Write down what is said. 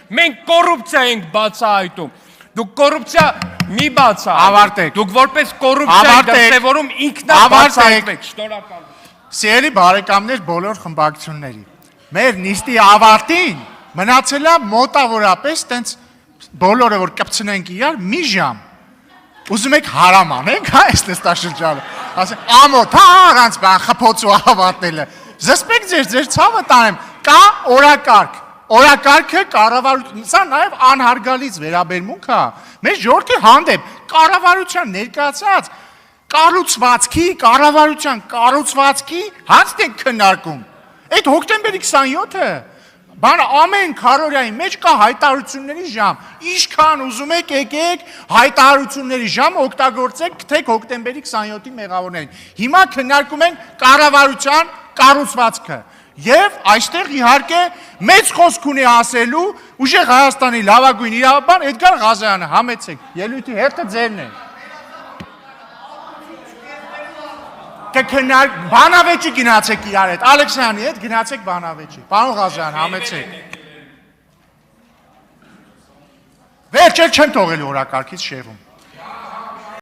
Մենք կոռուպցիա ենք բացահայտում։ Դուք կոռուպցիա մի բացահայտեք։ Ավարտեք։ Դուք որպես կոռուպցիա դրսևորում ինքնաբացահայտվեք։ Շնորհակալ։ Սիրելի բարեկամներ բոլոր խմբակցությունների։ Մեր նիստի ավարտին մնացել է մոտավորապես տենց բոլորը որ կպցնենք իրար մի ժամ։ Ուզում եք հարամ անենք, հա, այս նստաշրջանը։ Ասենք ամոթ, հա, առանց բան խփոցու ավարտելը։ Զսպեք ձեր ցավը տանեմ։ Կա օրակարգ։ Օրակարգը կառավարության, սա նաև անհարգալից վերաբերմունք է։ Մեր ժողովրդի հանդեպ կառավարության ներկայացած կառուցվածքի, կառավարության կառուցվածքի հարցն ենք քննարկում։ Այդ հոկտեմբերի 27-ը բան ամեն քարորիայի մեջ կա հայտարարությունների ժամ։ Ինչքան ուզում եք եկեք հայտարարությունների ժամ օգտագործեք գտեք հոկտեմբերի 27-ի մեղավորներին։ Հիմա քննարկում ենք կառավարության կառուցվածքը։ Եվ այստեղ իհարկե մեծ խոսք ունի ասելու ուժեղ Հայաստանի լավագույն իրավաբան Էդգար Ղազարյանը, համեցեք, ելույթի հերթը ձերն է։ Կքննարկենք, բանավեճի գնացեք իրար հետ, Ալեքսյանի հետ գնացեք բանավեճի։ Պարոն Ղազարյան, համեցեք։ Վերջ չեմ թողելու օրակարգից շեղում։